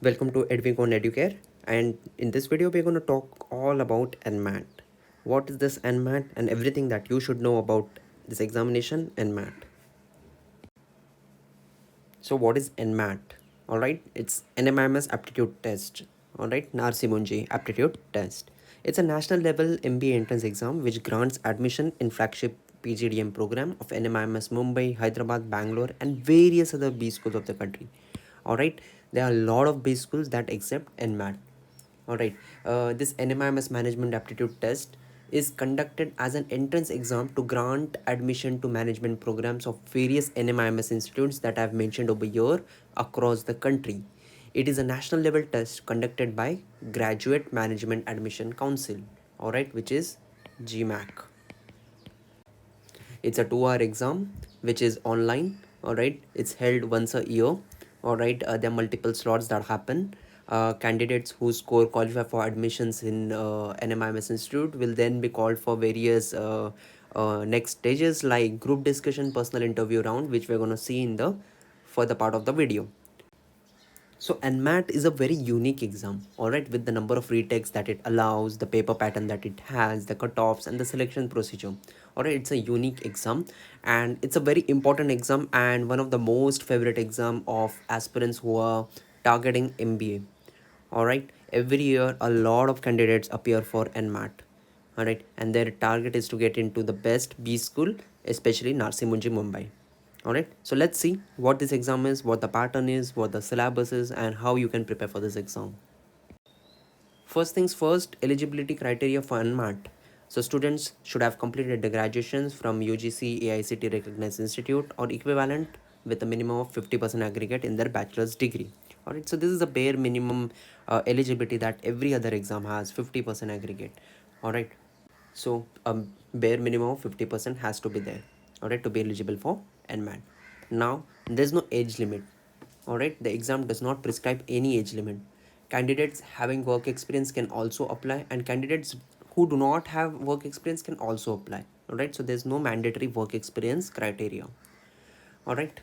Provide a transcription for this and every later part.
Welcome to Edwin on Educare, and in this video we're going to talk all about NMAT. What is this NMAT and everything that you should know about this examination NMAT. So what is NMAT? Alright, it's NMAT aptitude test. Alright, Narsimunji aptitude test. It's a national level MBA entrance exam which grants admission in flagship PGDM program of NMAT Mumbai, Hyderabad, Bangalore and various other B schools of the country. Alright, there are a lot of B schools that accept NMAT. Alright, this NMAT management aptitude test is conducted as an entrance exam to grant admission to management programs of various NMAT institutes that I have mentioned over here across the country. It is a national level test conducted by Graduate Management Admission Council, alright, which is GMAC. It's a 2-hour exam which is online. Alright, it's held once a year. Alright, there are multiple slots that happen. Candidates who score qualify for admissions in NMIMS Institute will then be called for various next stages like group discussion, personal interview round, which we're going to see in the further part of the video. So NMAT is a very unique exam, alright, with the number of retakes that it allows, the paper pattern that it has, the cutoffs and the selection procedure. Alright, it's a unique exam and it's a very important exam and one of the most favorite exam of aspirants who are targeting MBA. Alright, every year a lot of candidates appear for NMAT. Alright, and their target is to get into the best B school, especially Narsimunji, Mumbai. Alright, so let's see what this exam is, what the pattern is, what the syllabus is, and how you can prepare for this exam. First things first, eligibility criteria for NMAT. So students should have completed the graduations from UGC AICT recognized institute or equivalent with a minimum of 50% aggregate in their bachelor's degree. Alright, so this is a bare minimum eligibility that every other exam has, 50% aggregate. Alright, so bare minimum of 50% has to be there, alright, to be eligible for NMAT. Now there's no age limit. Alright, the exam does not prescribe any age limit. Candidates having work experience can also apply and candidates who do not have work experience can also apply. Alright, so there's no mandatory work experience criteria. Alright,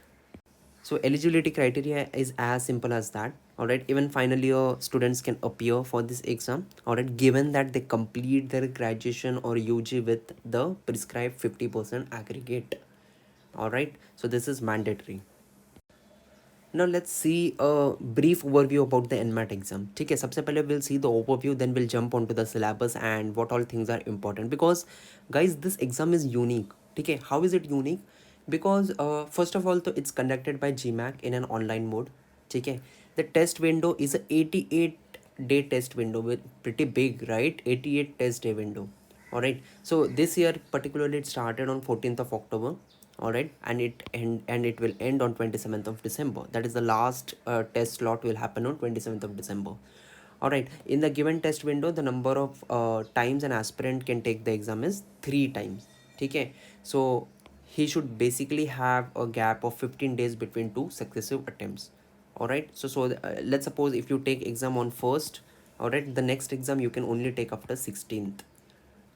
so eligibility criteria is as simple as that. Alright, even final year students can appear for this exam, alright, given that they complete their graduation or UG with the prescribed 50% aggregate. Alright, so this is mandatory. Now let's see a brief overview about the NMAT exam. Okay, सबसे पहले we'll see the overview, then we'll jump onto the syllabus and what all things are important, because guys this exam is unique. Okay, how is it unique? Because first of all, it's conducted by GMAC in an online mode. Okay, the test window is a 88-day test window, with pretty big, right? 88 test day window. All right, so this year particularly it started on 14th of October. All right, and it will end on 27th of December. That is the last test slot will happen on 27th of December. All right, in the given test window the number of times an aspirant can take the exam is 3 times. Okay, so he should basically have a gap of 15 days between two successive attempts. All right, so let's suppose if you take exam on 1st, all right, the next exam you can only take after 16th.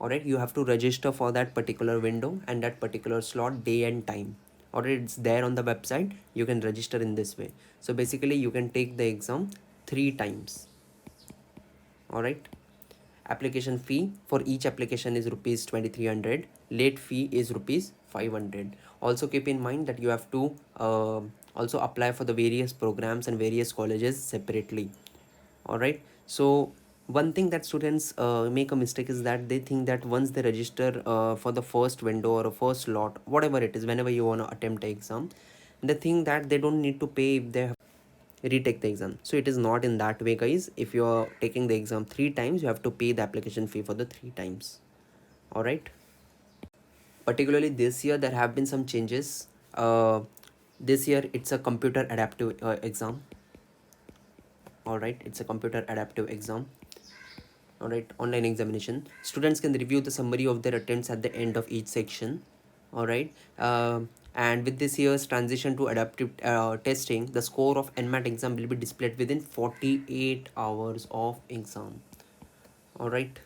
Alright, you have to register for that particular window and that particular slot, day and time. Alright, it's there on the website. You can register in this way. So basically you can take the exam 3 times. Alright, application fee for each application is rupees 2300. Late fee is rupees 500. Also keep in mind that you have to also apply for the various programs and various colleges separately. Alright, so one thing that students make a mistake is that they think that once they register for the first window or a first slot, whatever it is, whenever you want to attempt an exam, they think that they don't need to pay if they have retake the exam. So it is not in that way, guys. If you are taking the exam 3 times, you have to pay the application fee for the 3 times. All right, particularly this year there have been some changes. This year it's a computer adaptive exam. All right, it's a computer adaptive exam. All right, online examination. Students can review the summary of their attempts at the end of each section. All right, and with this year's transition to adaptive testing, the score of NMAT exam will be displayed within 48 hours of exam. All right,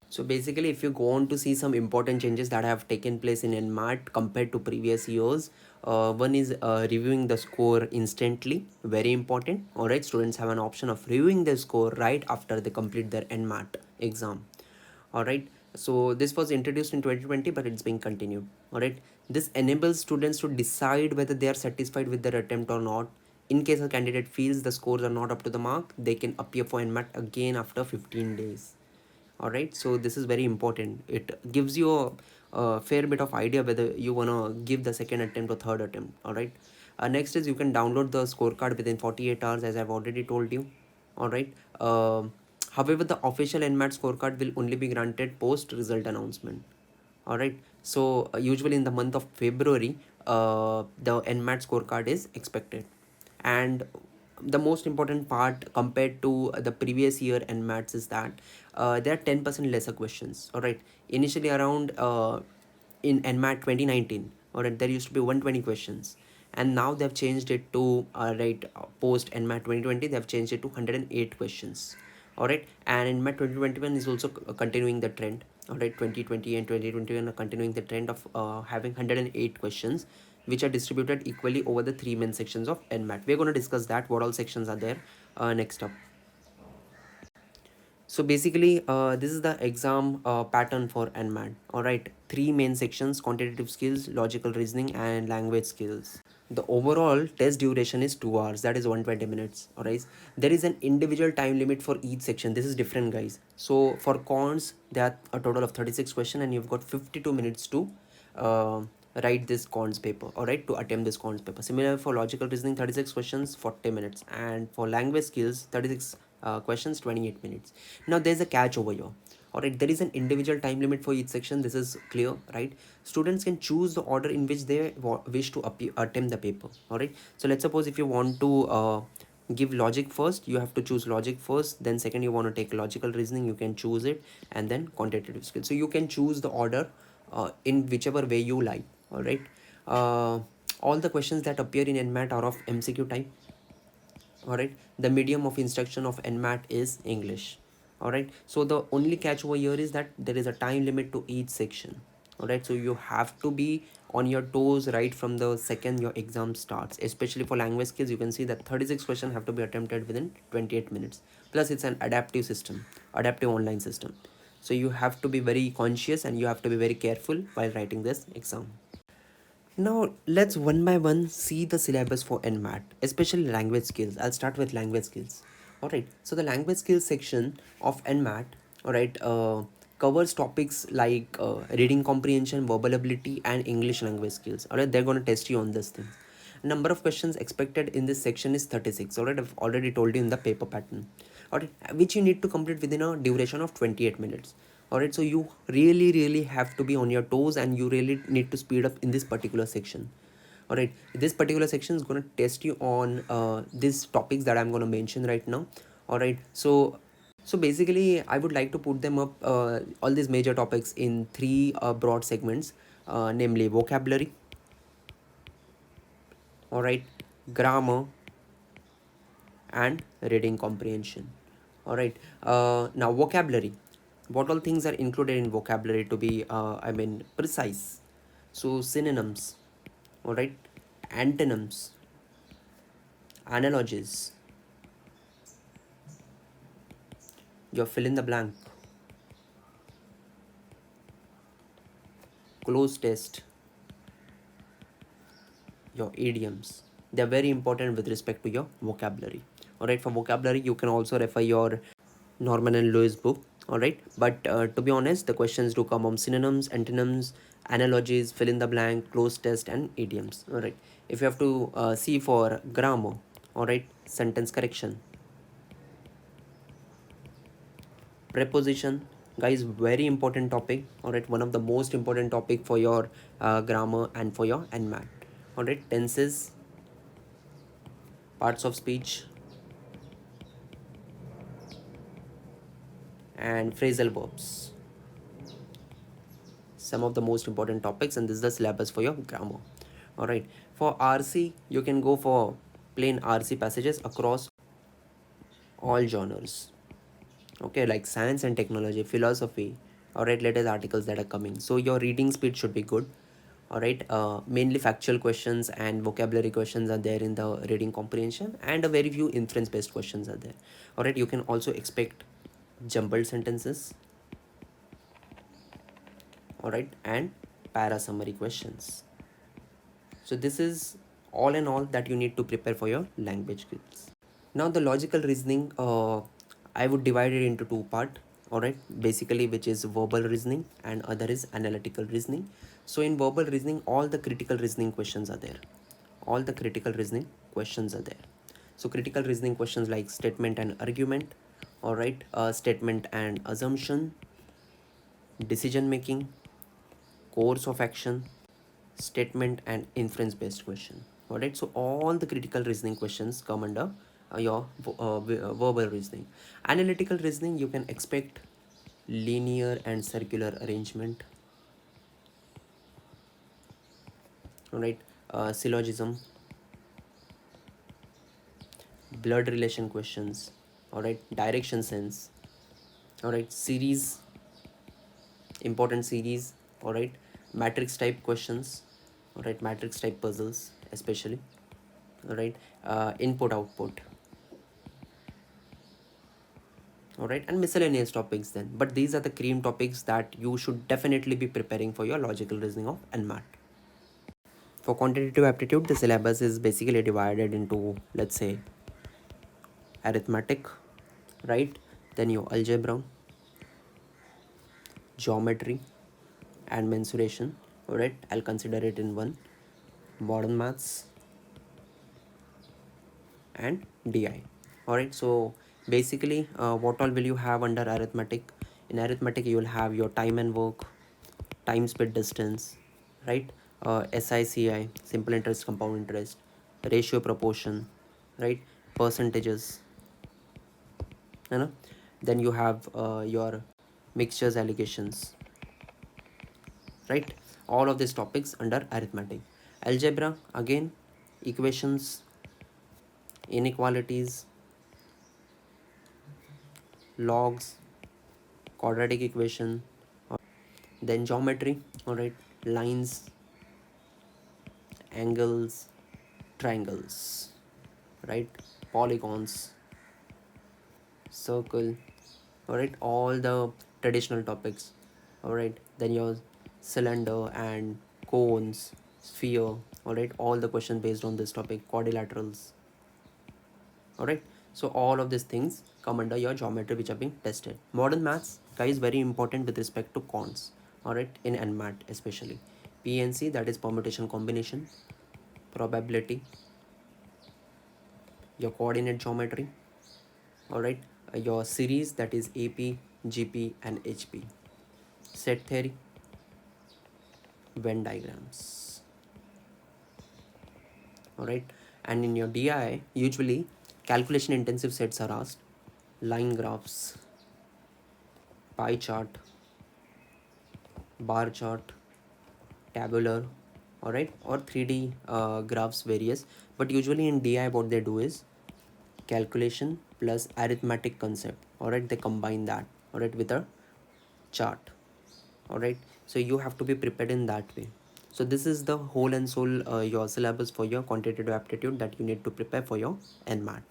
So basically, if you go on to see some important changes that have taken place in NMAT compared to previous years, one is reviewing the score instantly, very important. All right, students have an option of reviewing their score right after they complete their NMAT exam. All right, so this was introduced in 2020, but it's being continued. All right, this enables students to decide whether they are satisfied with their attempt or not. In case a candidate feels the scores are not up to the mark, they can appear for NMAT again after 15 days. All right, so this is very important. It gives you a fair bit of idea whether you want to give the second attempt or third attempt. All right, next is you can download the scorecard within 48 hours, as I've already told you. All right, however, the official NMAT scorecard will only be granted post result announcement. All right, so usually in the month of February, the NMAT scorecard is expected. And the most important part compared to the previous year NMATs is that there are 10% lesser questions. All right, initially around in NMAT 2019, all right, there used to be 120 questions, and now they've changed it to post NMAT 2020, they've changed it to 108 questions. All right, and in NMAT 2021 is also continuing the trend. All right, 2020 and 2021 are continuing the trend of having 108 questions, which are distributed equally over the three main sections of NMAT. We're going to discuss that, what all sections are there next up. So basically, this is the exam pattern for NMAT. All right, three main sections: quantitative skills, logical reasoning, and language skills. The overall test duration is 2 hours, that is 120 minutes. All right, there is an individual time limit for each section. This is different, guys. So for cons, there are a total of 36 questions, and you've got 52 minutes to uh, write this cons paper. All right, to attempt this cons paper. Similar for logical reasoning, 36 questions, 40 minutes, and for language skills, 36 questions, 28 minutes. Now there's a catch over here. All right, there is an individual time limit for each section. This is clear, right? Students can choose the order in which they wish to attempt the paper. All right, so let's suppose if you want to give logic first, you have to choose logic first, then second you want to take logical reasoning, you can choose it, and then quantitative skills. So you can choose the order in whichever way you like. All right, uh, all the questions that appear in NMAT are of MCQ type. All right, the medium of instruction of NMAT is English. All right, so the only catch over here is that there is a time limit to each section. All right, so you have to be on your toes right from the second your exam starts. Especially for language skills, you can see that 36 questions have to be attempted within 28 minutes. Plus it's an adaptive system, adaptive online system, so you have to be very conscious and you have to be very careful while writing this exam. Now let's one by one see the syllabus for NMAT, especially language skills. I'll start with language skills. Alright, so the language skills section of NMAT, alright, covers topics like reading comprehension, verbal ability, and English language skills. Alright, they're gonna test you on this thing. Number of questions expected in this section is 36. Alright, I've already told you in the paper pattern. Alright, which you need to complete within a duration of 28 minutes. Alright, so you really have to be on your toes and you really need to speed up in this particular section. Alright, this particular section is going to test you on these topics that I'm going to mention right now. Alright, so basically I would like to put them up, all these major topics, in three broad segments, namely vocabulary, alright, grammar, and reading comprehension. Alright, now vocabulary. What all things are included in vocabulary, to be precise? So synonyms, alright, antonyms, analogies, your fill in the blank, close test, your idioms. They are very important with respect to your vocabulary. Alright, for vocabulary you can also refer your Norman and Lewis book. Alright, but to be honest, the questions do come on synonyms, antonyms, analogies, fill in the blank, close test, and idioms. Alright, if you have to see for grammar, alright, sentence correction, preposition, guys, very important topic. Alright, one of the most important topic for your grammar and for your NMAT. Alright, tenses, parts of speech, and phrasal verbs, some of the most important topics, and this is the syllabus for your grammar. All right, for RC you can go for plain RC passages across all genres, okay, like science and technology, philosophy, all right, latest articles that are coming. So your reading speed should be good, all right. Mainly factual questions and vocabulary questions are there in the reading comprehension, and a very few inference based questions are there, all right. You can also expect jumbled sentences, all right, and para summary questions. So this is all in all that you need to prepare for your language skills. Now the logical reasoning, I would divide it into two part, all right, basically, which is verbal reasoning and other is analytical reasoning. So in verbal reasoning, all the critical reasoning questions are there. All the critical reasoning questions are there. So critical reasoning questions like statement and argument, all right, statement and assumption, decision making, course of action, statement and inference based question, all right. So all the critical reasoning questions come under your verbal reasoning. Analytical reasoning, you can expect linear and circular arrangement, all right, syllogism, blood relation questions, all right, direction sense, all right, series, important series, all right, matrix type questions, all right, matrix type puzzles especially, all right, input output, all right, and miscellaneous topics then. But these are the cream topics that you should definitely be preparing for your logical reasoning of NMAT. For quantitative aptitude, the syllabus is basically divided into, let's say, arithmetic, right, then your algebra, geometry, and mensuration, all right, I'll consider it in one, modern maths, and DI, all right. So basically, what all will you have under arithmetic? In arithmetic, you will have your time and work, time, speed, distance, right, SICI, simple interest, compound interest, ratio, proportion, right, percentages, you know. Then you have your mixtures, allocations, right, all of these topics under arithmetic. Algebra, again, equations, inequalities, logs, quadratic equation. Then geometry, all right, lines, angles, triangles, right, polygons, circle, all right, all the traditional topics, all right. Then your cylinder and cones, sphere, all right, all the questions based on this topic, quadrilaterals, all right. So all of these things come under your geometry which are being tested. Modern maths, guys, very important with respect to cons, all right, in NMAT especially. PNC, that is permutation combination, probability, your coordinate geometry, all right, your series, that is AP, GP, and HP, set theory, Venn diagrams, all right. And in your DI, usually calculation intensive sets are asked, line graphs, pie chart, bar chart, tabular, all right, or 3D graphs, various. But usually in DI, what they do is calculation plus arithmetic concept, all right, they combine that, all right, with a chart, all right. So you have to be prepared in that way. So this is the whole and soul your syllabus for your quantitative aptitude that you need to prepare for your NMAT.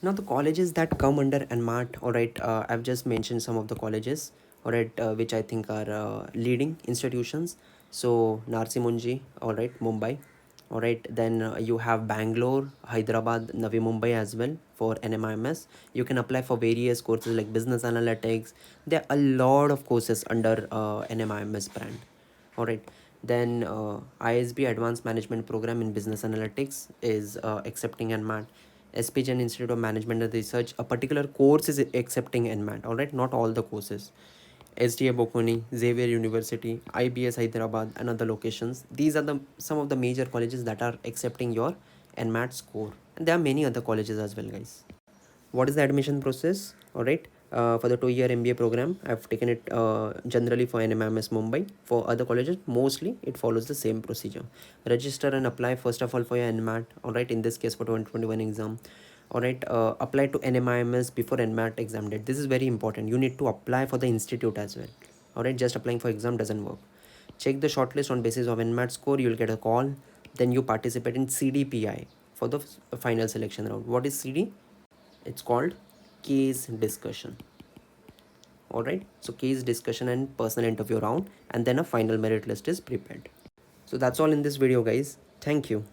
Now the colleges that come under NMAT, all right, I've just mentioned some of the colleges, all right, which I think are leading institutions. So Narsi Munji, all right, Mumbai, all right. Then you have Bangalore, Hyderabad, Navi Mumbai as well for NMIMS. You can apply for various courses like business analytics. There are a lot of courses under NMIMS brand, all right. Then ISB, Advanced Management Program in Business Analytics, is accepting NMAT. SPGen, Institute of Management and Research, a particular course is accepting NMAT, all right, not all the courses. SDA Bocconi, Xavier University, IBS Hyderabad, and other locations. These are the some of the major colleges that are accepting your NMAT score, and there are many other colleges as well, guys. What is the admission process? All right, for the 2-year MBA program, I've taken it generally for NMIMS Mumbai. For other colleges, mostly it follows the same procedure. Register and apply first of all for your NMAT, all right, in this case for 2021 exam. All right, apply to NMIMS before NMAT exam date. This is very important. You need to apply for the institute as well. All right, just applying for exam doesn't work. Check the shortlist on basis of NMAT score. You'll get a call. Then you participate in CDPI for the final selection round. What is CD? It's called case discussion. All right, so case discussion and personal interview round, and then a final merit list is prepared. So that's all in this video, guys. Thank you.